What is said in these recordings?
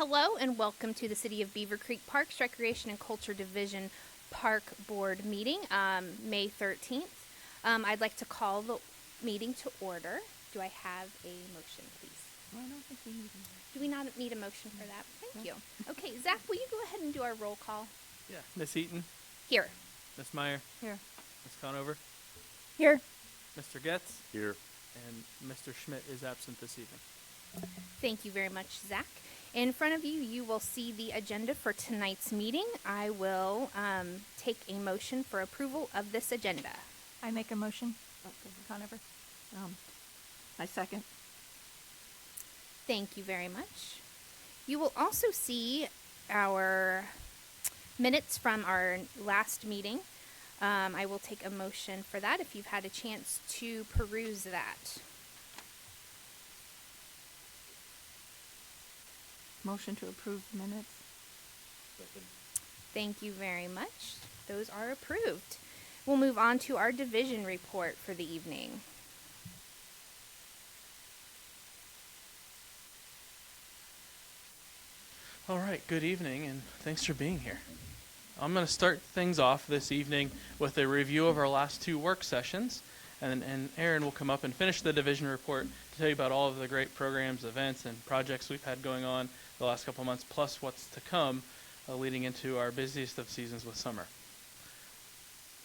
Hello and welcome to the City of Beavercreek Parks, Recreation and Culture Division Park Board meeting, May 13th. I'd like to call the meeting to order. Do I have a motion, please? Well, I don't think we need one. Do we not need a motion for that? Thank you. Okay, Zach, will you go ahead and do our roll call? Yeah. Miss Eaton, Here. Miss Meyer, Here. Miss Conover, Here. Mr. Getz, Here. and Mr. Schmidt is absent this evening. Thank you very much, Zach. In front of you, you will see the agenda for tonight's meeting. I will take a motion for approval of this agenda. I make a motion. Conover. I second. Thank you very much. You will also see our minutes from our last meeting. I will take a motion for that if you've had a chance to peruse that. Motion to approve the minutes. Thank you very much. Those are approved. We'll move on to our division report for the evening. All right. Good evening, and thanks for being here. I'm going to start things off this evening with a review of our last two work sessions, and Aaron will come up and finish the division report to tell you about all of the great programs, events, and projects we've had going on the last couple of months, plus what's to come leading into our busiest of seasons with summer.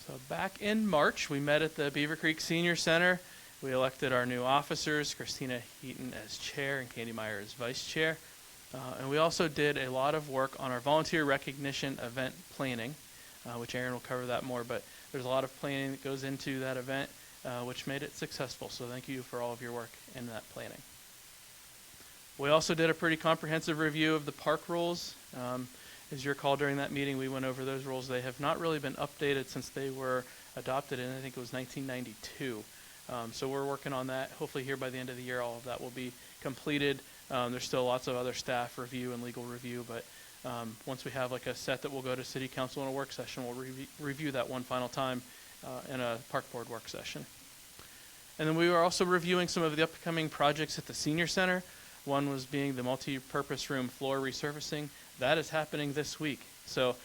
So back in March, we met at the Beavercreek Senior Center. We elected our new officers, Christina Heaton as chair and Candy Meyer as vice chair. And we also did a lot of work on our volunteer recognition event planning, which Aaron will cover that more, but there's a lot of planning that goes into that event, which made it successful. So thank you for all of your work in that planning. We also did a pretty comprehensive review of the park rules. As you recall, during that meeting, we went over those rules. They have not really been updated since they were adopted in, I think it was 1992. So we're working on that. Hopefully here by the end of the year, all of that will be completed. There's still lots of other staff review and legal review, but once we have like a set that will go to City Council in a work session, we'll review that one final time in a park board work session. And then we were also reviewing some of the upcoming projects at the Senior Center. One was being the multi-purpose room floor resurfacing. That is happening this week. So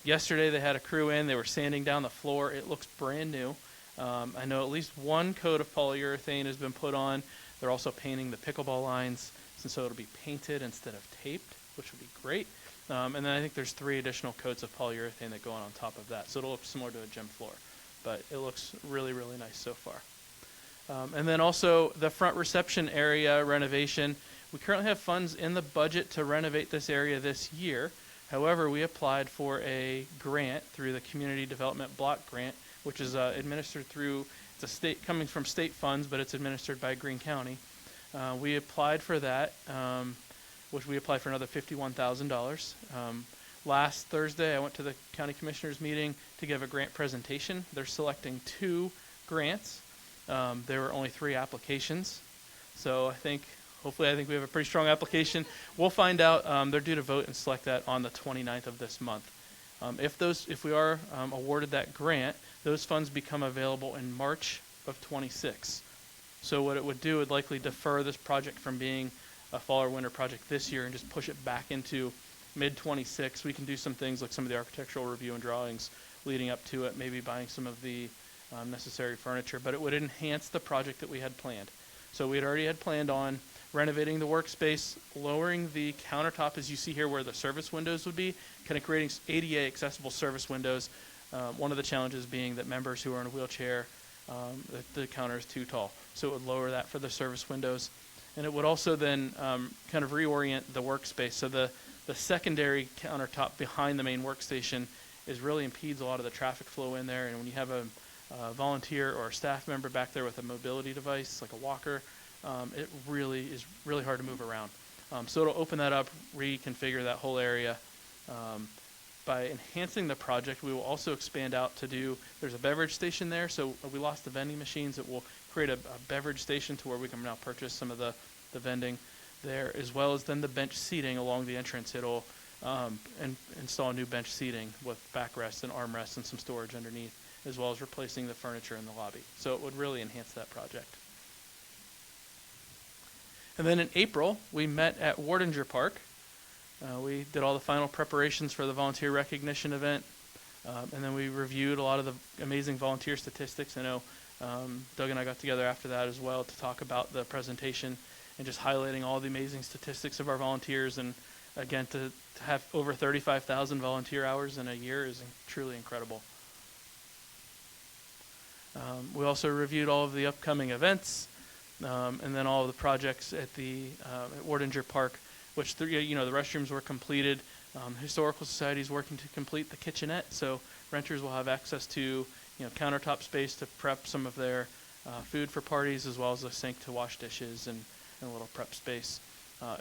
yesterday they had a crew in. They were sanding down the floor. It looks brand new. I know at least one coat of polyurethane has been put on. They're also painting the pickleball lines, so it'll be painted instead of taped, which would be great. And then I think there's 3 additional coats of polyurethane that go on top of that. So it'll look similar to a gym floor. But it looks really, really nice so far. And then also the front reception area renovation. We currently have funds in the budget to renovate this area this year. However, we applied for a grant through the Community Development Block Grant, which is administered through, it's a state coming from state funds, but it's administered by Greene County. We applied for that, which we applied for another $51,000. Last Thursday, I went to the county commissioners meeting to give a grant presentation. They're selecting 2 grants. There were only 3 applications. So hopefully we have a pretty strong application. We'll find out. They're due to vote and select that on the 29th of this month. If we are awarded that grant, those funds become available in March of 26. So what it would do would likely defer this project from being a fall or winter project this year and just push it back into mid-26. We can do some things like some of the architectural review and drawings leading up to it, maybe buying some of the necessary furniture, but it would enhance the project that we had planned. So we had planned on renovating the workspace, lowering the countertop as you see here where the service windows would be, kind of creating ADA accessible service windows. One of the challenges being that members who are in a wheelchair, the counter is too tall. So it would lower that for the service windows. And it would also then kind of reorient the workspace. So the secondary countertop behind the main workstation really impedes a lot of the traffic flow in there. And when you have a volunteer or a staff member back there with a mobility device, like a walker, it really is really hard to move around. So it'll open that up, reconfigure that whole area. By enhancing the project, we will also expand out there's a beverage station there, so we lost the vending machines. It will create a beverage station to where we can now purchase some of the vending there, as well as then the bench seating along the entrance. It'll install new bench seating with backrests and armrests and some storage underneath, as well as replacing the furniture in the lobby. So it would really enhance that project. And then in April, we met at Wardinger Park We did all the final preparations for the volunteer recognition event, and then we reviewed a lot of the amazing volunteer statistics. I know Doug and I got together after that as well to talk about the presentation and just highlighting all the amazing statistics of our volunteers. And again, to have over 35,000 volunteer hours in a year is truly incredible. We also reviewed all of the upcoming events, and then all of the projects at the at Wardinger Park, which the restrooms were completed. Historical Society is working to complete the kitchenette, so renters will have access to countertop space to prep some of their food for parties, as well as a sink to wash dishes and a little prep space,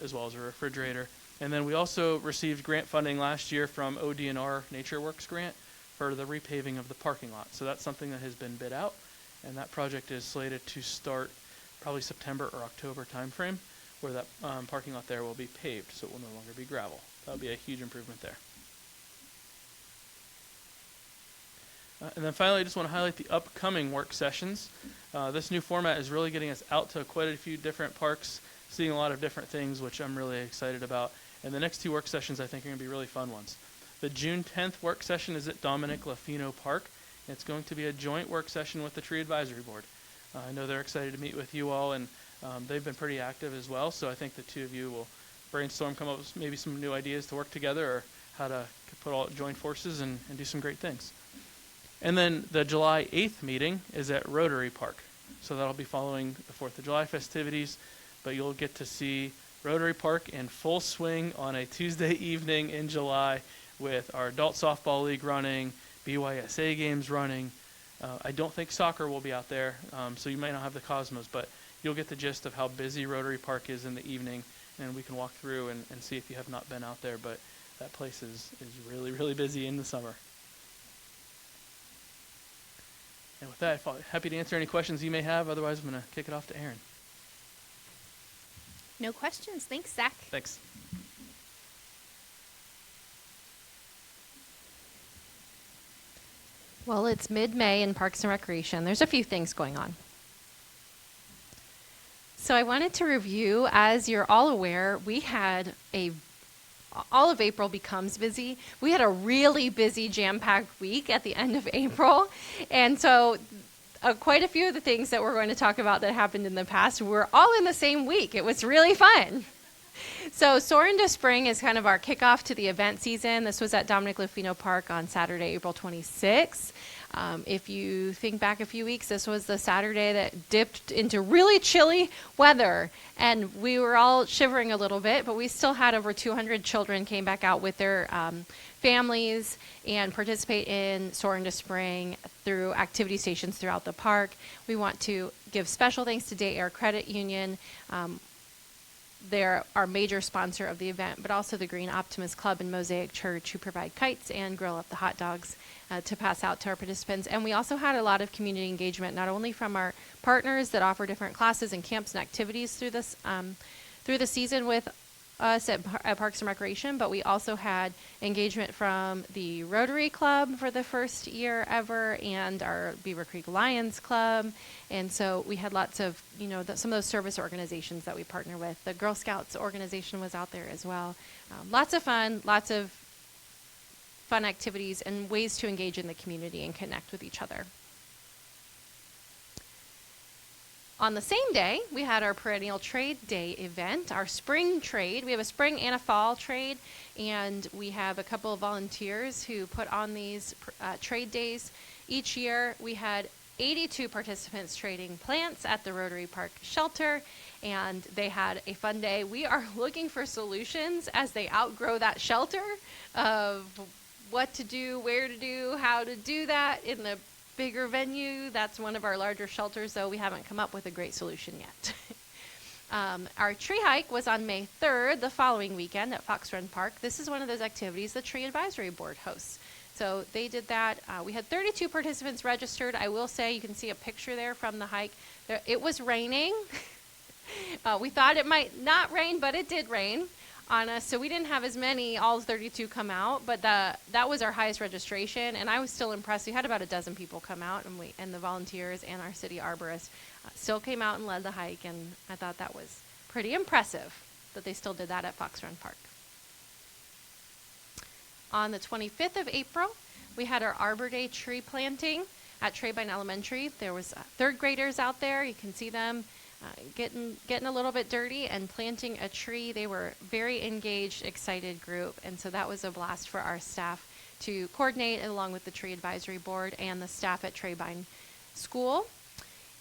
as well as a refrigerator. And then we also received grant funding last year from ODNR NatureWorks grant for the repaving of the parking lot. So that's something that has been bid out, and that project is slated to start probably September or October timeframe, where that parking lot there will be paved, so it will no longer be gravel. That will be a huge improvement there. And then finally, I just want to highlight the upcoming work sessions. This new format is really getting us out to quite a few different parks, seeing a lot of different things, which I'm really excited about. And the next two work sessions I think are going to be really fun ones. The June 10th work session is at Dominic Lafino Park. It's going to be a joint work session with the Tree Advisory Board. I know they're excited to meet with you all, and they've been pretty active as well, so I think the two of you will brainstorm, come up with maybe some new ideas to work together, or how to join forces and do some great things. And then the July 8th meeting is at Rotary Park. So that'll be following the 4th of July festivities, but you'll get to see Rotary Park in full swing on a Tuesday evening in July with our adult softball league running, BYSA games running. I don't think soccer will be out there, so you might not have the Cosmos, but you'll get the gist of how busy Rotary Park is in the evening, and we can walk through and see if you have not been out there, but that place is really, really busy in the summer. And with that, I'm happy to answer any questions you may have. Otherwise, I'm going to kick it off to Aaron. No questions. Thanks, Zach. Thanks. Well, it's mid-May in Parks and Recreation. There's a few things going on. So I wanted to review, as you're all aware, all of April becomes busy. We had a really busy, jam-packed week at the end of April. And so quite a few of the things that we're going to talk about that happened in the past were all in the same week. It was really fun. So Soar into Spring is kind of our kickoff to the event season. This was at Dominic Lafino Park on Saturday, April 26th. If you think back a few weeks, this was the Saturday that dipped into really chilly weather, and we were all shivering a little bit, but we still had over 200 children came back out with their families and participate in Soar into Spring through activity stations throughout the park. We want to give special thanks to Day Air Credit Union. They're our major sponsor of the event, but also the Green Optimist Club and Mosaic Church, who provide kites and grill up the hot dogs to pass out to our participants. And we also had a lot of community engagement, not only from our partners that offer different classes and camps and activities through the season with us at Parks and Recreation, but we also had engagement from the Rotary Club for the first year ever and our Beavercreek Lions Club. And so we had lots of, some of those service organizations that we partner with. The Girl Scouts organization was out there as well. Lots of fun activities and ways to engage in the community and connect with each other. On the same day, we had our perennial trade day event, our spring trade. We have a spring and a fall trade, and we have a couple of volunteers who put on these trade days. Each year, we had 82 participants trading plants at the Rotary Park shelter, and they had a fun day. We are looking for solutions as they outgrow that shelter of what to do, where to do, how to do that in the bigger venue. That's one of our larger shelters, though we haven't come up with a great solution yet. Our tree hike was on May 3rd, the following weekend at Fox Run Park. This is one of those activities the Tree Advisory Board hosts. So they did that. We had 32 participants registered. I will say, you can see a picture there from the hike. It was raining. We thought it might not rain, but it did rain on us, so we didn't have as many, all 32 come out, but that was our highest registration, and I was still impressed. We had about a dozen people come out, and the volunteers and our city arborist still came out and led the hike, and I thought that was pretty impressive that they still did that at Fox Run Park. On the 25th of April, we had our Arbor Day tree planting at Trabine Elementary. There was third graders out there. You can see them getting a little bit dirty and planting a tree. They were very engaged, excited group, and so that was a blast for our staff to coordinate along with the tree advisory board and the staff at Trabine School.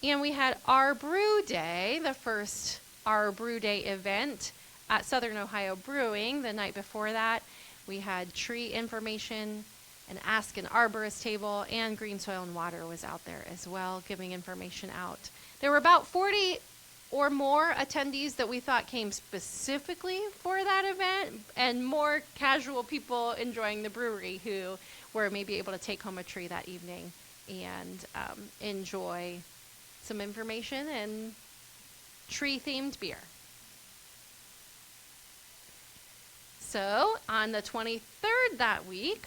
And we had our Brew Day, the first Our Brew Day event at Southern Ohio Brewing. The night before that, we had tree information, an Ask an Arborist table, and Green Soil and Water was out there as well, giving information out. There were about 40 or more attendees that we thought came specifically for that event, and more casual people enjoying the brewery who were maybe able to take home a tree that evening and enjoy some information and tree-themed beer. So on the 23rd that week,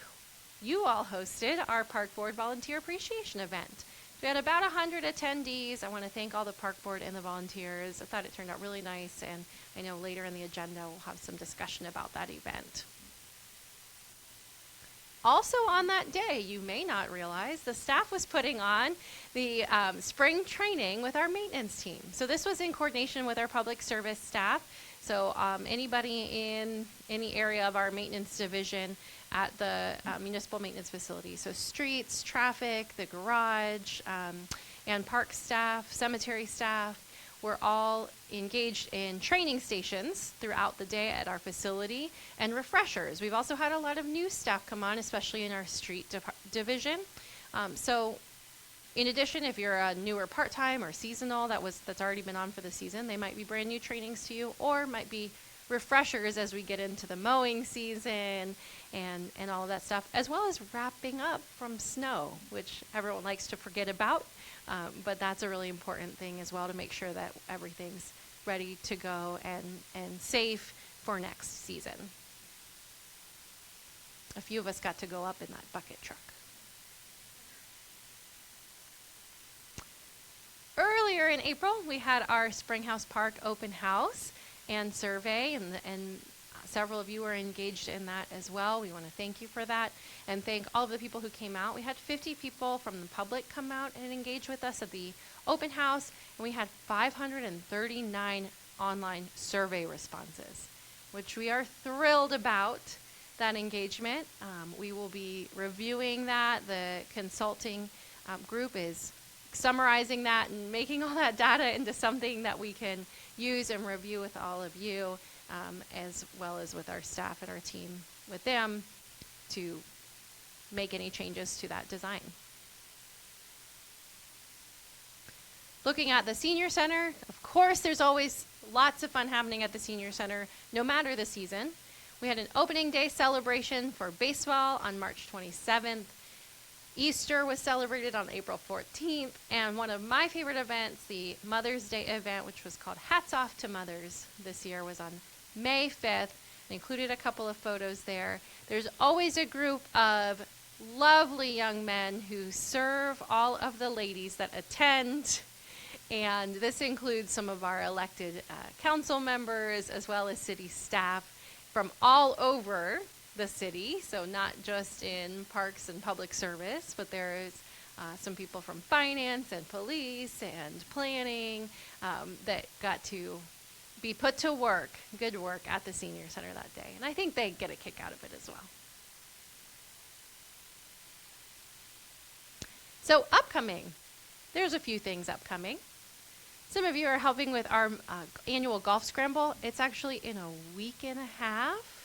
you all hosted our Park Board Volunteer Appreciation event. We had about 100 attendees. I want to thank all the Park Board and the volunteers. I thought it turned out really nice, and I know later in the agenda we'll have some discussion about that event. Also on that day, you may not realize, the staff was putting on the spring training with our maintenance team. So this was in coordination with our public service staff. So anybody in any area of our maintenance division at the municipal maintenance facility, so streets, traffic, the garage, and park staff, cemetery staff, were all engaged in training stations throughout the day at our facility and refreshers. We've also had a lot of new staff come on, especially in our street division. So in addition, if you're a newer part-time or seasonal that's already been on for the season, they might be brand new trainings to you, or might be refreshers as we get into the mowing season and all of that stuff, as well as wrapping up from snow, which everyone likes to forget about. But that's a really important thing as well, to make sure that everything's ready to go and safe for next season. A few of us got to go up in that bucket truck. Earlier in April, we had our Springhouse Park open house and survey, and several of you were engaged in that as well. We want to thank you for that, and thank all of the people who came out. We had 50 people from the public come out and engage with us at the open house, and we had 539 online survey responses, which we are thrilled about that engagement. We will be reviewing that. The consulting group is summarizing that and making all that data into something that we can use and review with all of you, as well as with our staff and our team with them, to make any changes to that design. Looking at the Senior Center, of course, there's always lots of fun happening at the Senior Center, no matter the season. We had an opening day celebration for baseball on March 27th. Easter was celebrated on April 14th, and one of my favorite events, the Mother's Day event, which was called Hats Off to Mothers this year, was on May 5th. I included a couple of photos there. There's always a group of lovely young men who serve all of the ladies that attend, and this includes some of our elected council members as well as city staff from all over the city, so not just in parks and public service, but there's some people from finance and police and planning that got to be put to work, good work, at the Senior Center that day. And I think they get a kick out of it as well. So upcoming, there's a few things upcoming. Some of you are helping with our annual golf scramble. It's actually in a week and a half.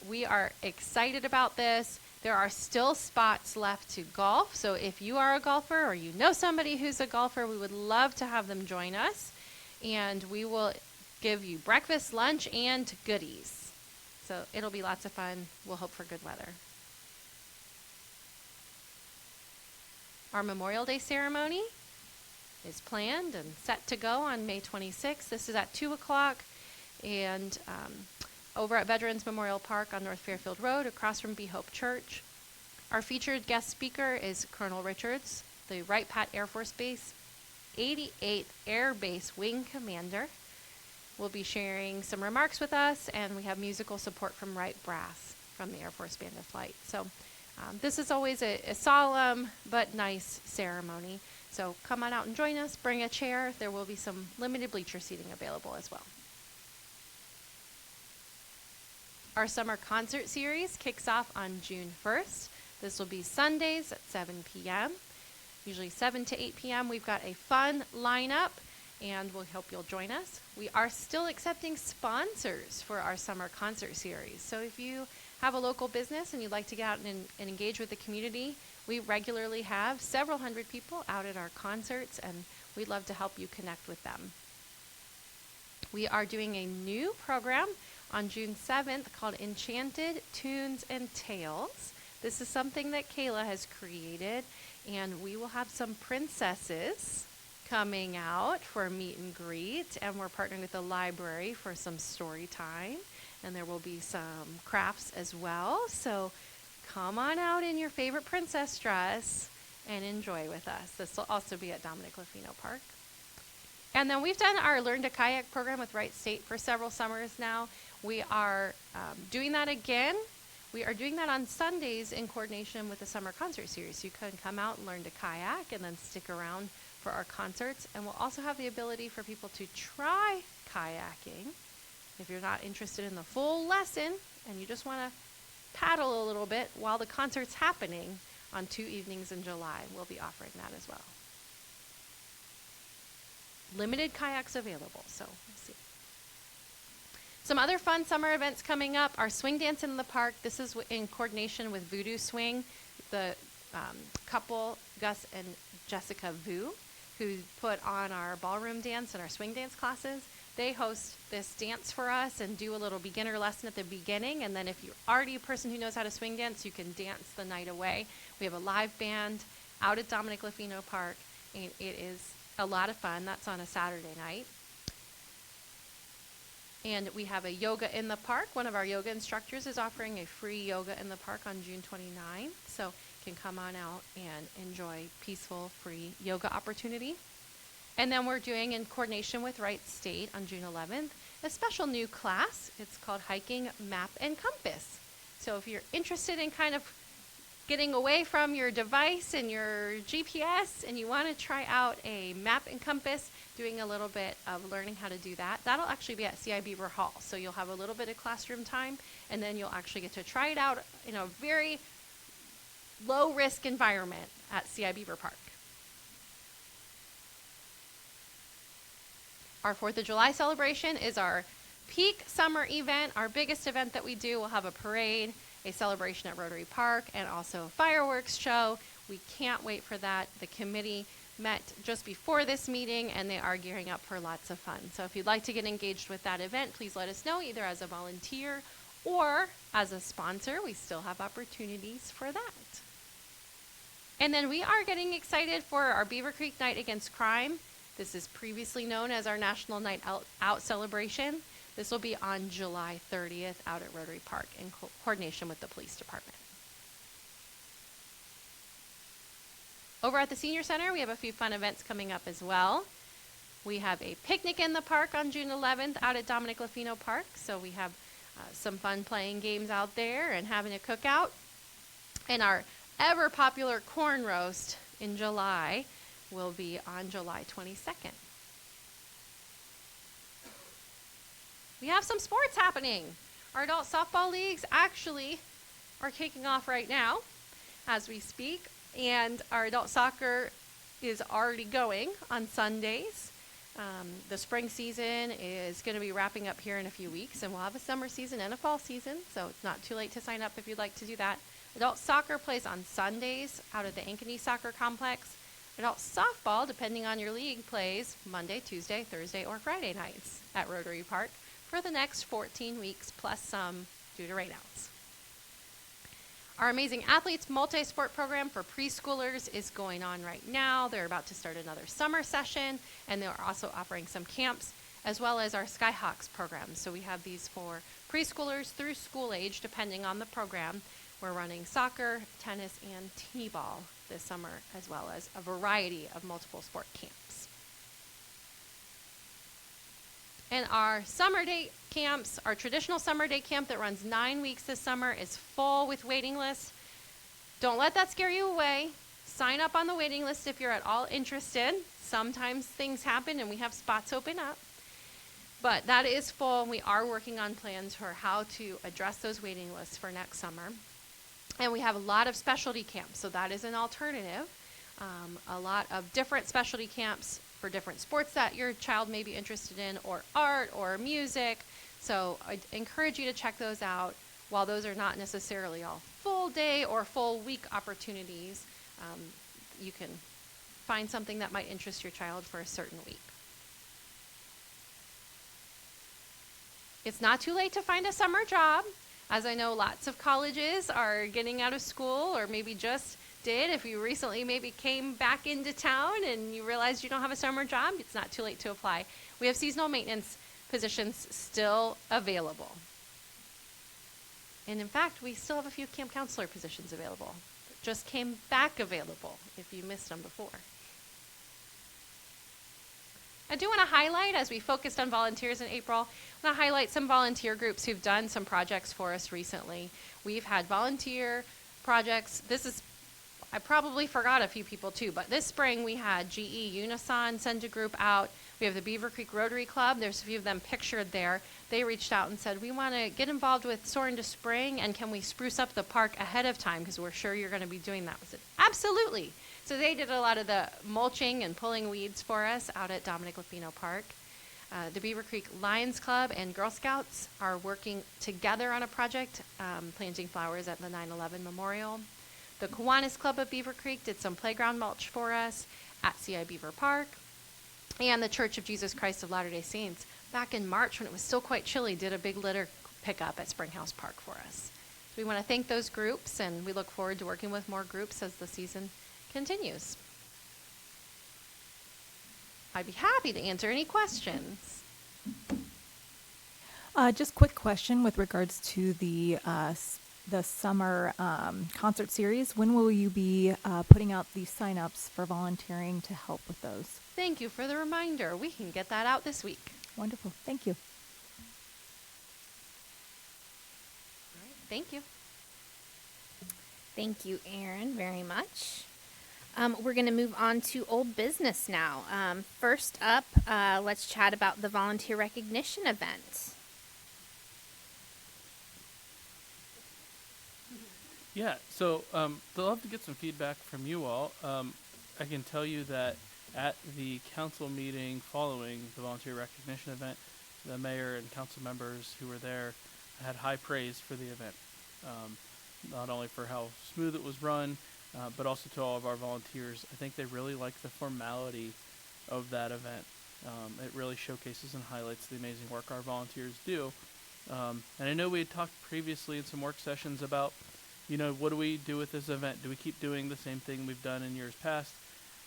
We are excited about this. There are still spots left to golf. So if you are a golfer or you know somebody who's a golfer, we would love to have them join us. And we will give you breakfast, lunch, and goodies. So it'll be lots of fun. We'll hope for good weather. Our Memorial Day ceremony is planned and set to go on May 26th. This is at 2 o'clock. And over at Veterans Memorial Park on North Fairfield Road, across from Be Hope Church. Our featured guest speaker is Colonel Richards, the Wright Pat Air Force Base 88th Air Base Wing Commander. Will be sharing some remarks with us, and we have musical support from Wright Brass from the Air Force Band of Flight. So this is always a solemn but nice ceremony. So come on out and join us. Bring a chair. There will be some limited bleacher seating available as well. Our summer concert series kicks off on June 1st. This will be Sundays at 7 p.m., usually 7 to 8 p.m. We've got a fun lineup, and we hope you'll join us. We are still accepting sponsors for our summer concert series. So if you have a local business and you'd like to get out and engage with the community, we regularly have several hundred people out at our concerts, and we'd love to help you connect with them. We are doing a new program on June 7th called Enchanted Tunes and Tales. This is something that Kayla has created, and we will have some princesses coming out for a meet and greet, and we're partnering with the library for some story time, and there will be some crafts as well. So come on out in your favorite princess dress and enjoy with us. This will also be at Dominic Lofino Park. And then we've done our Learn to Kayak program with Wright State for several summers now. We are doing that again. We are doing that on Sundays in coordination with the summer concert series. You can come out and learn to kayak and then stick around for our concerts. And we'll also have the ability for people to try kayaking. If you're not interested in the full lesson and you just want to paddle a little bit while the concert's happening on 2 evenings in July, we'll be offering that as well. Limited kayaks available, so we'll see. Some other fun summer events coming up. Our swing dance in the park. This is in coordination with Voodoo Swing, the couple, Gus and Jessica Vu, who put on our ballroom dance and our swing dance classes. They host this dance for us and do a little beginner lesson at the beginning. And then if you're already a person who knows how to swing dance, you can dance the night away. We have a live band out at Dominic Lofino Park, and it is a lot of fun. That's on a Saturday night. And we have a yoga in the park. One of our yoga instructors is offering a free yoga in the park on June 29th. So you can come on out and enjoy peaceful, free yoga opportunity. And then we're doing, in coordination with Wright State on June 11th, a special new class. It's called Hiking Map and Compass. So if you're interested in kind of getting away from your device and your GPS and you want to try out a map and compass, doing a little bit of learning how to do that, that'll actually be at CI Beaver Hall. So you'll have a little bit of classroom time, and then you'll actually get to try it out in a very low-risk environment at CI Beaver Park. Our 4th of July celebration is our peak summer event, our biggest event that we do. We'll have a parade, a celebration at Rotary Park, and also a fireworks show. We can't wait for that. The committee met just before this meeting, and they are gearing up for lots of fun. So if you'd like to get engaged with that event, please let us know, either as a volunteer or as a sponsor. We still have opportunities for that. And then we are getting excited for our Beavercreek Night Against Crime. This is previously known as our National Night Out celebration. This will be on July 30th out at Rotary Park in coordination with the police department. Over at the Senior Center, we have a few fun events coming up as well. We have a picnic in the park on June 11th out at Dominic Lofino Park. So we have some fun playing games out there and having a cookout. And our ever popular corn roast in July will be on July 22nd. We have some sports happening. Our adult softball leagues actually are kicking off right now as we speak, and our adult soccer is already going on Sundays. The spring season is going to be wrapping up here in a few weeks, and we'll have a summer season and a fall season, so it's not too late to sign up if you'd like to do that. Adult soccer plays on Sundays out at the Ankeny Soccer Complex. Adult softball, depending on your league, plays Monday, Tuesday, Thursday, or Friday nights at Rotary Park for the next 14 weeks, plus some due to rainouts. Our Amazing Athletes multi-sport program for preschoolers is going on right now. They're about to start another summer session, and they're also offering some camps, as well as our Skyhawks program. So we have these for preschoolers through school age, depending on the program. We're running soccer, tennis, and t-ball this summer, as well as a variety of multiple sport camps. And our summer day camps, our traditional summer day camp that runs 9 weeks this summer is full with waiting lists. Don't let that scare you away. Sign up on the waiting list if you're at all interested. Sometimes things happen and we have spots open up. But that is full. We are working on plans for how to address those waiting lists for next summer. And we have a lot of specialty camps, so that is an alternative. A lot of different specialty camps for different sports that your child may be interested in, or art or music. So I encourage you to check those out. While those are not necessarily all full day or full week opportunities, you can find something that might interest your child for a certain week. It's not too late to find a summer job, as I know lots of colleges are getting out of school, or maybe just did. If you recently maybe came back into town and you realized you don't have a summer job, it's not too late to apply. We have seasonal maintenance positions still available. And in fact, we still have a few camp counselor positions available. Just came back available if you missed them before. I do want to highlight, as we focused on volunteers in April, I want to highlight some volunteer groups who've done some projects for us recently. We've had volunteer projects. I probably forgot a few people too, but this spring we had GE Unison send a group out. We have the Beavercreek Rotary Club. There's a few of them pictured there. They reached out and said, we want to get involved with Soar into Spring, and can we spruce up the park ahead of time because we're sure you're going to be doing that. We said, absolutely. So they did a lot of the mulching and pulling weeds for us out at Dominic Lupino Park. The Beavercreek Lions Club and Girl Scouts are working together on a project, planting flowers at the 9/11 Memorial. The Kiwanis Club of Beavercreek did some playground mulch for us at CI Beaver Park. And the Church of Jesus Christ of Latter-day Saints, back in March when it was still quite chilly, did a big litter pickup at Springhouse Park for us. So we want to thank those groups, and we look forward to working with more groups as the season continues. I'd be happy to answer any questions. Just quick question with regards to the summer concert series. When will you be putting out the sign-ups for volunteering to help with those? Thank you for the reminder. We can get that out this week. Wonderful. Thank you. All right. Thank you. Thank you, Erin, very much. We're going to move on to old business now. First up, let's chat about the volunteer recognition event. Yeah, so they'll have to get some feedback from you all. I can tell you that at the council meeting following the volunteer recognition event, the mayor and council members who were there had high praise for the event. Not only for how smooth it was run, but also to all of our volunteers. I think they really liked the formality of that event. It really showcases and highlights the amazing work our volunteers do. And I know we had talked previously in some work sessions about, what do we do with this event? Do we keep doing the same thing we've done in years past?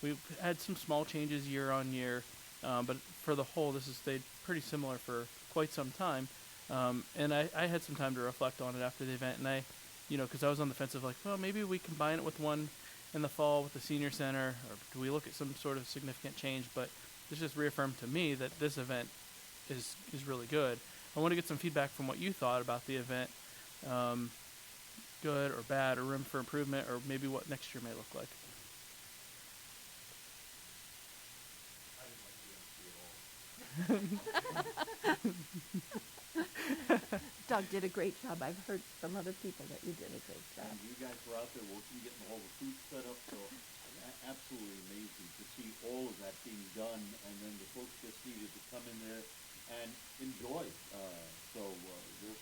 We've had some small changes year on year, but for the whole, this has stayed pretty similar for quite some time. And I had some time to reflect on it after the event, and because I was on the fence of like, well, maybe we combine it with one in the fall with the senior center, or do we look at some sort of significant change? But this just reaffirmed to me that this event is really good. I want to get some feedback from what you thought about the event, good or bad, or room for improvement, or maybe what next year may look like. Doug did a great job. I've heard from other people that you did a great job. And you guys were out there working, getting all the food set up, so absolutely amazing to see all of that being done, and then the folks just needed to come in there and enjoy. There's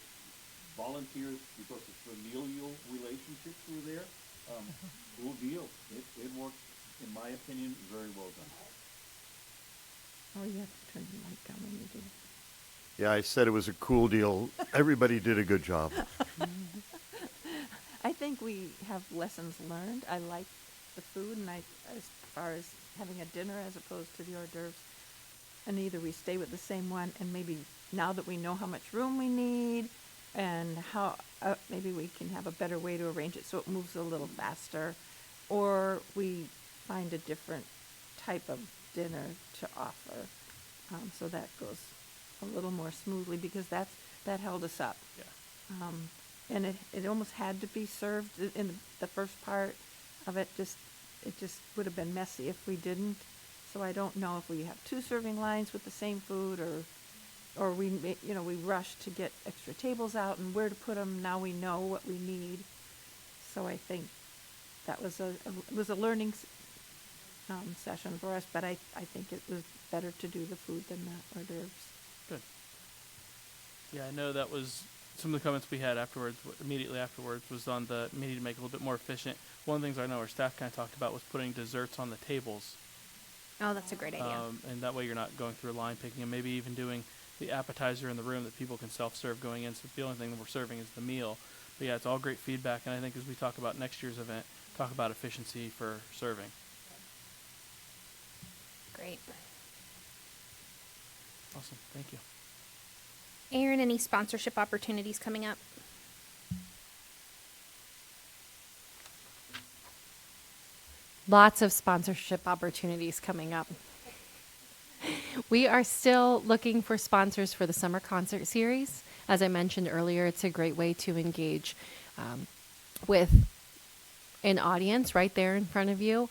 volunteers, because it's familial relationships were there. Cool deal. It worked, in my opinion, very well done. Oh, you have to turn your mic on when you do. Yeah, I said it was a cool deal. Everybody did a good job. I think we have lessons learned. I like the food, and as far as having a dinner as opposed to the hors d'oeuvres, and either we stay with the same one, and maybe now that we know how much room we need, and how maybe we can have a better way to arrange it so it moves a little faster, or we find a different type of dinner to offer. So that goes a little more smoothly, because that held us up. Yeah. And it almost had to be served in the first part of it. It just would have been messy if we didn't. So I don't know if we have 2 serving lines with the same food, or we rush to get extra tables out and where to put them. Now we know what we need. So I think that was a learning session for us, but I think it was better to do the food than the hors d'oeuvres. Good. Yeah, I know that was some of the comments we had afterwards, immediately afterwards, was on the needing to make it a little bit more efficient. One of the things I know our staff kind of talked about was putting desserts on the tables. Oh, that's a great idea. And that way you're not going through a line picking, and maybe even doing the appetizer in the room that people can self-serve going in. So the only thing that we're serving is the meal. But yeah, it's all great feedback, and I think as we talk about next year's event, talk about efficiency for serving. Great. Awesome. Thank you. Aaron, any sponsorship opportunities coming up? Lots of sponsorship opportunities coming up. We are still looking for sponsors for the summer concert series. As I mentioned earlier, it's a great way to engage with an audience right there in front of you.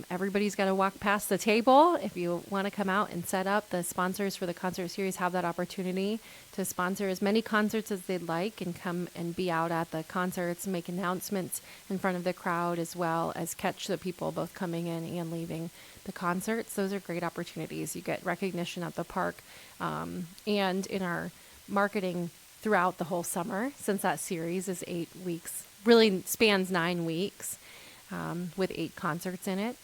Everybody's got to walk past the table. If you want to come out and set up, the sponsors for the concert series have that opportunity to sponsor as many concerts as they'd like and come and be out at the concerts and make announcements in front of the crowd, as well as catch the people both coming in and leaving the concerts. Those are great opportunities. You get recognition at the park and in our marketing throughout the whole summer, since that series is 8 weeks, really spans 9 weeks with 8 concerts in it.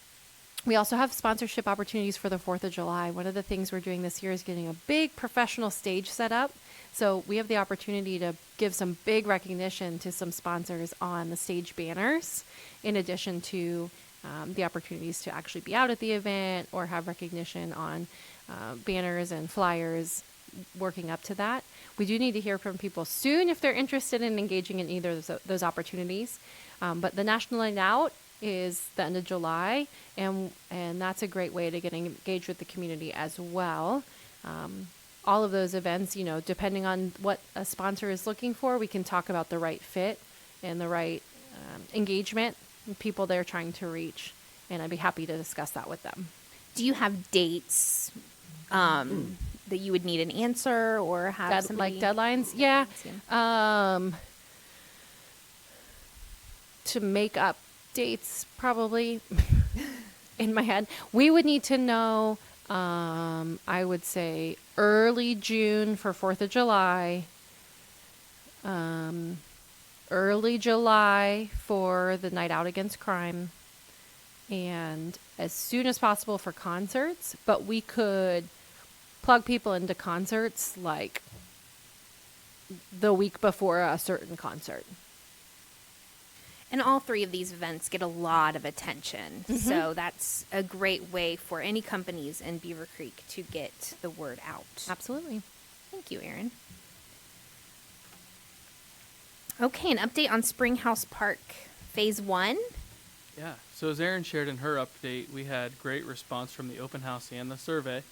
We also have sponsorship opportunities for the 4th of July. One of the things we're doing this year is getting a big professional stage set up. So we have the opportunity to give some big recognition to some sponsors on the stage banners, in addition to the opportunities to actually be out at the event or have recognition on banners and flyers working up to that. We do need to hear from people soon if they're interested in engaging in either of those opportunities. But the National Night Out is the end of July, and that's a great way to get engaged with the community as well. All of those events, depending on what a sponsor is looking for, we can talk about the right fit and the right engagement and people they're trying to reach, and I'd be happy to discuss that with them. Do you have dates that you would need an answer or have somebody? Like deadlines? Yeah. To make up dates, probably, in my head. We would need to know, I would say, early June for 4th of July, early July for the Night Out Against Crime, and as soon as possible for concerts. But we could plug people into concerts like the week before a certain concert. And all 3 of these events get a lot of attention. Mm-hmm. So that's a great way for any companies in Beavercreek to get the word out. Absolutely. Thank you, Erin. Okay, an update on Springhouse Park Phase 1. Yeah, so as Erin shared in her update, we had great response from the open house and the survey.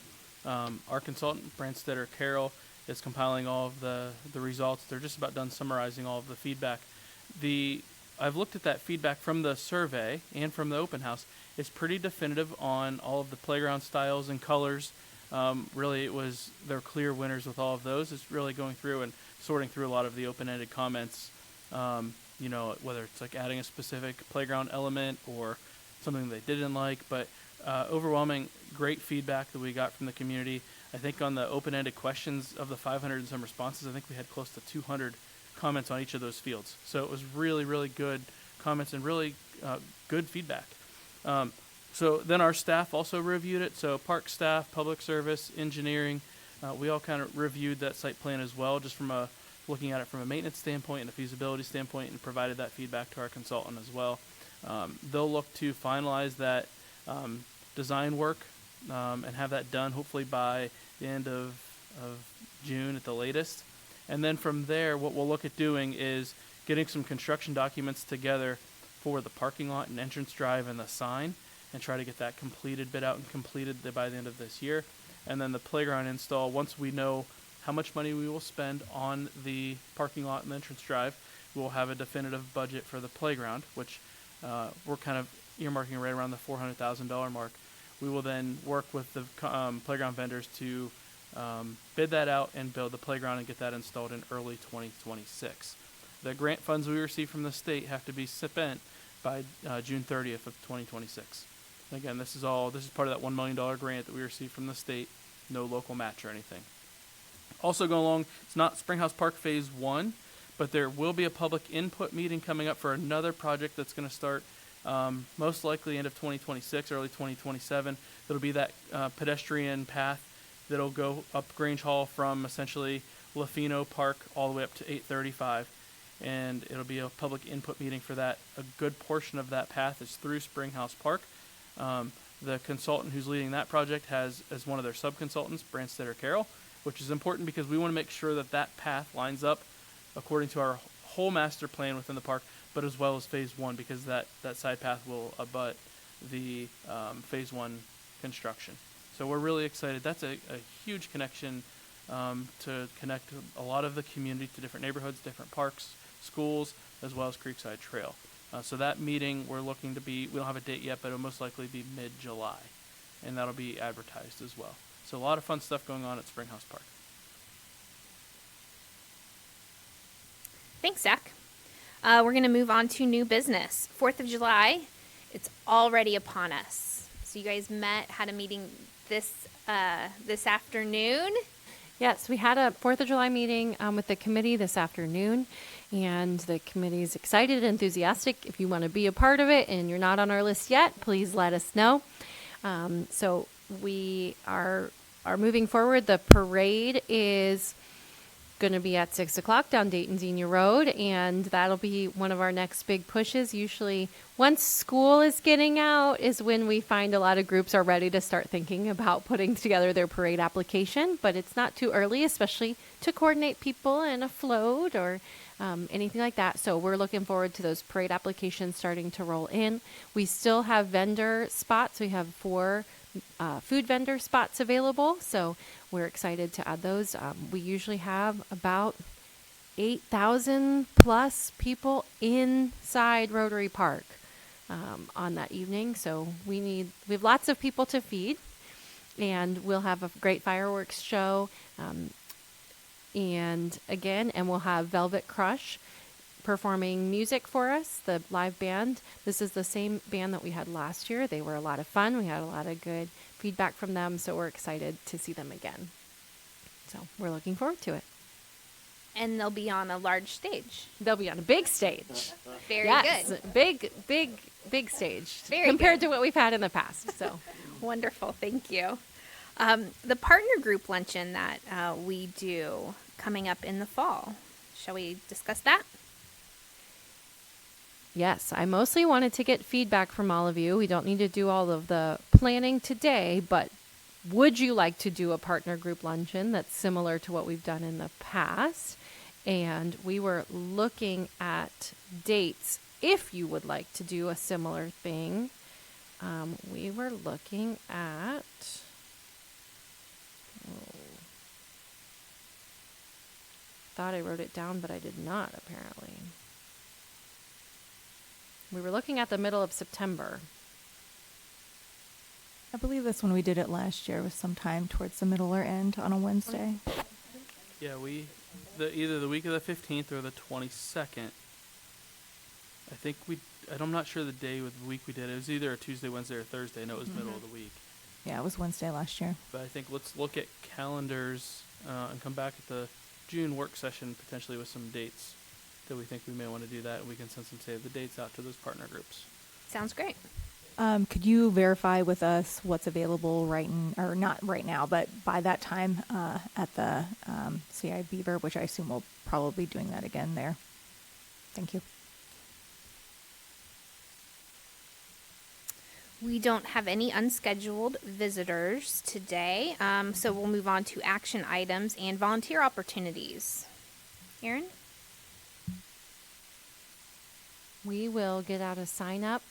Our consultant, Branstetter Carroll, is compiling all of the results. They're just about done summarizing all of the feedback. I've looked at that feedback from the survey and from the open house. It's pretty definitive on all of the playground styles and colors. Really, they're clear winners with all of those. It's really going through and sorting through a lot of the open-ended comments, whether it's like adding a specific playground element or something they didn't like. But overwhelming great feedback that we got from the community. I think on the open-ended questions of the 500 and some responses, I think we had close to 200 comments on each of those fields. So it was really, really good comments and really good feedback. So then our staff also reviewed it. So park staff, public service, engineering, we all kind of reviewed that site plan as well, just from looking at it from a maintenance standpoint and a feasibility standpoint, and provided that feedback to our consultant as well. They'll look to finalize that design work and have that done hopefully by the end of June at the latest. And then from there, what we'll look at doing is getting some construction documents together for the parking lot and entrance drive and the sign, and try to get that bid out and completed by the end of this year. And then the playground install, once we know how much money we will spend on the parking lot and the entrance drive. We'll have a definitive budget for the playground, which we're kind of earmarking right around the $400,000 mark. We will then work with the playground vendors to bid that out and build the playground and get that installed in early 2026. The grant funds we receive from the state have to be spent by June 30th of 2026. Again, this is part of that $1 million grant that we received from the state. No local match or anything. Also going along, it's not Springhouse Park Phase 1, but there will be a public input meeting coming up for another project that's going to start most likely end of 2026, early 2027. It'll be that pedestrian path that'll go up Grange Hall from essentially Lafino Park all the way up to 835. And it'll be a public input meeting for that. A good portion of that path is through Springhouse Park. The consultant who's leading that project has as one of their sub-consultants, Branstetter Carroll, which is important because we want to make sure that that path lines up according to our whole master plan within the park, but as well as Phase 1, because that side path will abut the Phase 1 construction. So we're really excited. That's a huge connection to connect a lot of the community to different neighborhoods, different parks, schools, as well as Creekside Trail. So that meeting we're looking to be, we don't have a date yet, but it'll most likely be mid-July, and that'll be advertised as well. So a lot of fun stuff going on at Springhouse Park. Thanks, Zach. We're going to move on to new business. 4th of July, it's already upon us. So you guys had a meeting this afternoon. Yes, we had a 4th of July meeting with the committee this afternoon, and the committee is excited and enthusiastic. If you want to be a part of it and you're not on our list yet, please let us know. So we are moving forward. The parade is going to be at 6 o'clock down Dayton Xenia Road, and that'll be one of our next big pushes. Usually once school is getting out is when we find a lot of groups are ready to start thinking about putting together their parade application, but it's not too early, especially to coordinate people and a float or anything like that. So we're looking forward to those parade applications starting to roll in. We still have vendor spots. We have 4 food vendor spots available, so we're excited to add those. We usually have about 8,000 plus people inside Rotary Park on that evening, so we have lots of people to feed, and we'll have a great fireworks show, and we'll have Velvet Crush performing music for us, the live band. This is the same band that we had last year. They were a lot of fun. We had a lot of good feedback from them, so we're excited to see them again. So we're looking forward to it. And they'll be on a large stage. They'll be on a big stage. Very good. Big stage compared to what we've had in the past. So wonderful. Thank you. The partner group luncheon that we do coming up in the fall. Shall we discuss that? Yes, I mostly wanted to get feedback from all of you. We don't need to do all of the planning today, but would you like to do a partner group luncheon that's similar to what we've done in the past? And we were looking at dates if you would like to do a similar thing. We were looking at... thought I wrote it down, but I did not, apparently. We were looking at the middle of September. I believe that's when we did it last year, was sometime towards the middle or end on a Wednesday. Yeah, either the week of the 15th or the 22nd. I'm not sure the day of the week we did it. It was either a Tuesday, Wednesday, or Thursday. I know it was middle of the week. Yeah, it was Wednesday last year. But I think let's look at calendars and come back at the June work session potentially with some dates that we think we may want to do that, and we can send some save the dates out to those partner groups. Sounds great. Could you verify with us what's available or not right now, but by that time at the CI Beaver, which I assume we'll probably be doing that again there. Thank you. We don't have any unscheduled visitors today, so we'll move on to action items and volunteer opportunities. Erin? We will get out a sign-up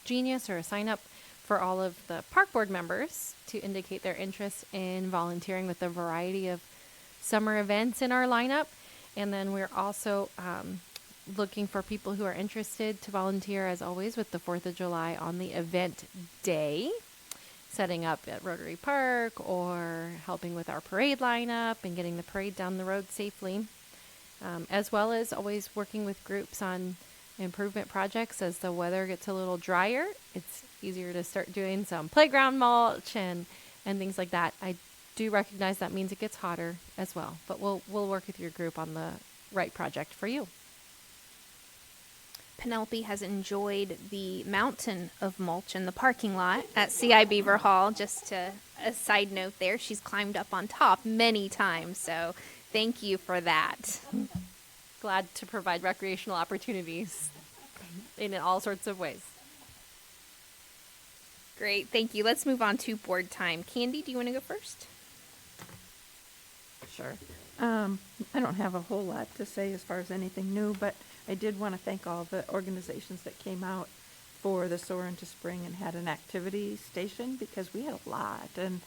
genius or a sign-up for all of the park board members to indicate their interest in volunteering with a variety of summer events in our lineup. And then we're also looking for people who are interested to volunteer, as always, with the 4th of July on the event day, setting up at Rotary Park or helping with our parade lineup and getting the parade down the road safely, as well as always working with groups on improvement projects. As the weather gets a little drier, it's easier to start doing some playground mulch and things like that. I do recognize that means it gets hotter as well, but we'll work with your group on the right project for you. Penelope has enjoyed the mountain of mulch in the parking lot at CI Beaver Hall. Just a side note there, she's climbed up on top many times, so thank you for that. Glad to provide recreational opportunities in all sorts of ways. Great, thank you. Let's move on to board time. Candy, do you want to go first? Sure. I don't have a whole lot to say as far as anything new, but I did want to thank all the organizations that came out for the Soar into Spring and had an activity station, because we had a lot, and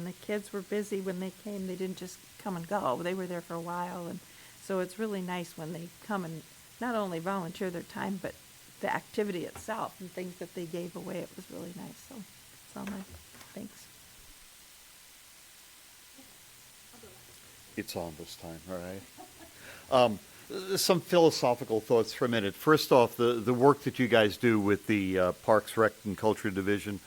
the kids were busy when they came. They didn't just come and go. They were there for a while, and so it's really nice when they come and not only volunteer their time, but the activity itself and things that they gave away. It was really nice. So that's all my thanks. It's on this time, all right? Some philosophical thoughts for a minute. First off, the work that you guys do with the Parks, Rec, and Culture Division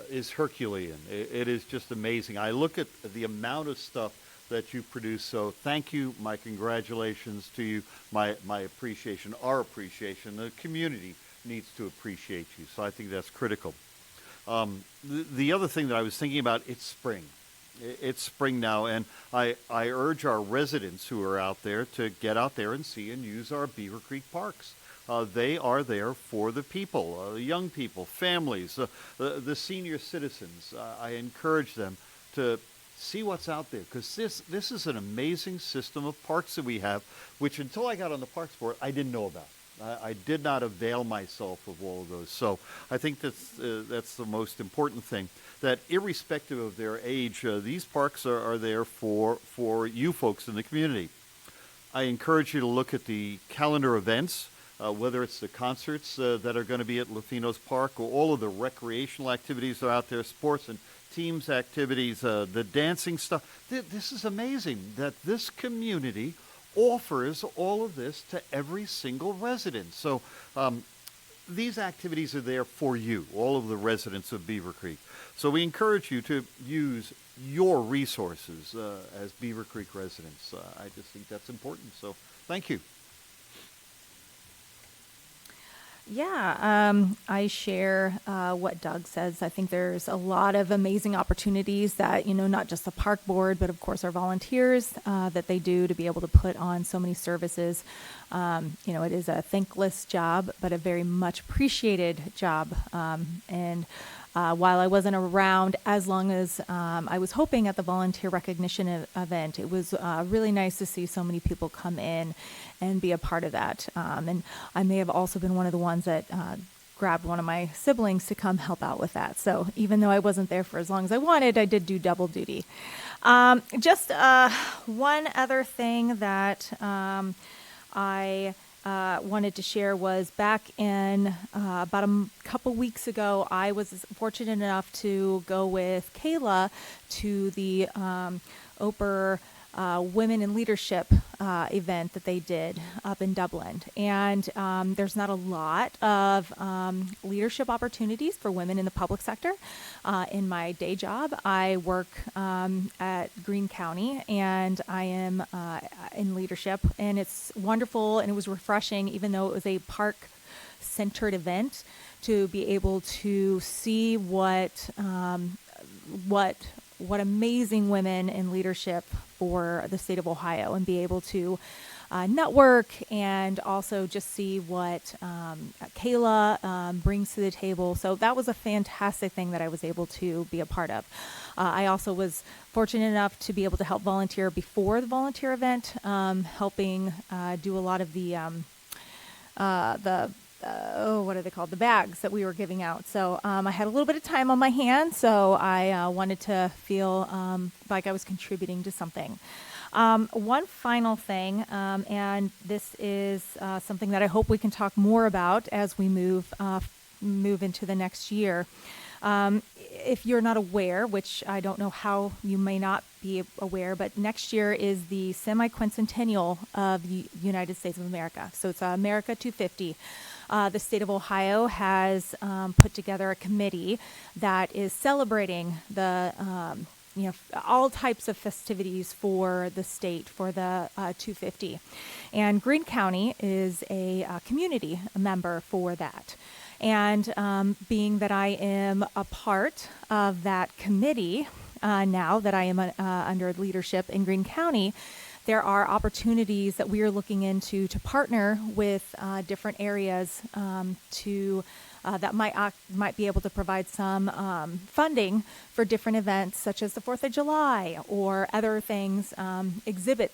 is Herculean. It is just amazing. I look at the amount of stuff that you produce, so thank you, my congratulations to you, my appreciation, our appreciation. The community needs to appreciate you, so I think that's critical. The other thing that I was thinking about, it's spring. It's spring now, and I urge our residents who are out there to get out there and see and use our Beavercreek parks. They are there for the people, the young people, families, the senior citizens. I encourage them to see what's out there, because this is an amazing system of parks that we have, which until I got on the Parks Board, I didn't know about. I did not avail myself of all of those. So I think that's the most important thing, that irrespective of their age, these parks are there for you folks in the community. I encourage you to look at the calendar events, whether it's the concerts that are going to be at Latinos Park, or all of the recreational activities that are out there, sports and teams activities, the dancing stuff. This is amazing that this community offers all of this to every single resident. So these activities are there for you, all of the residents of Beavercreek. So we encourage you to use your resources as Beavercreek residents. I just think that's important. So thank you. Yeah, I share what Doug says. I think there's a lot of amazing opportunities that, not just the park board, but of course our volunteers that they do to be able to put on so many services. It is a thankless job, but a very much appreciated job. And while I wasn't around as long as I was hoping at the volunteer recognition event, it was really nice to see so many people come in and be a part of that. And I may have also been one of the ones that grabbed one of my siblings to come help out with that. So even though I wasn't there for as long as I wanted, I did do double duty. Just one other thing that I wanted to share was back in about a couple weeks ago, I was fortunate enough to go with Kayla to the Oprah Women in Leadership event that they did up in Dublin. And there's not a lot of leadership opportunities for women in the public sector. In my day job, I work at Greene County, and I am in leadership, and it's wonderful, and it was refreshing, even though it was a park-centered event, to be able to see what amazing women in leadership for the state of Ohio, and be able to network and also just see what Kayla brings to the table. So that was a fantastic thing that I was able to be a part of. I also was fortunate enough to be able to help volunteer before the volunteer event, helping do a lot of the what are they called? The bags that we were giving out. So I had a little bit of time on my hands, so I wanted to feel like I was contributing to something. One final thing, and this is something that I hope we can talk more about as we move into the next year. If you're not aware, which I don't know how you may not be aware, but next year is the semi-quincentennial of the United States of America. So it's America 250. The state of Ohio has put together a committee that is celebrating the all types of festivities for the state for the 250. And Greene County is a community member for that. And being that I am a part of that committee now that I am under leadership in Greene County, there are opportunities that we are looking into to partner with different areas to that might be able to provide some funding for different events, such as the 4th of July or other things,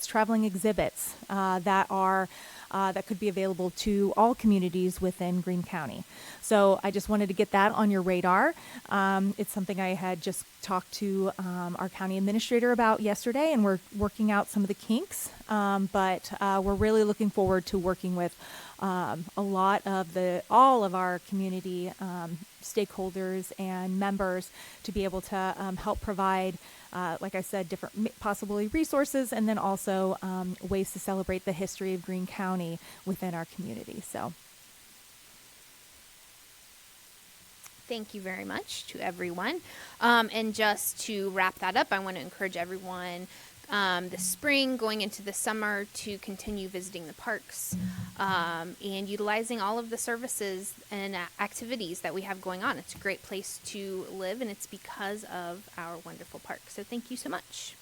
traveling exhibits that could be available to all communities within Greene County. So I just wanted to get that on your radar. It's something I had just talked to our county administrator about yesterday, and we're working out some of the kinks. But we're really looking forward to working with all of our community stakeholders and members to be able to help provide, like I said, different possibly resources, and then also ways to celebrate the history of Greene County within our community. So Thank you very much to everyone. And just to wrap that up, I want to encourage everyone this spring, going into the summer, to continue visiting the parks and utilizing all of the services and activities that we have going on. It's a great place to live, and it's because of our wonderful parks. So thank you so much.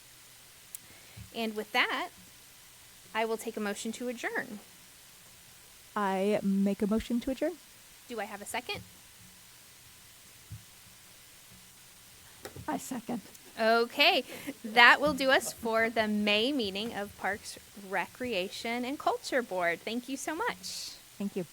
And with that, I will take a motion to adjourn. I make a motion to adjourn. Do I have a second? I second. Okay, that will do us for the May meeting of Parks, Recreation, and Culture Board. Thank you so much. Thank you.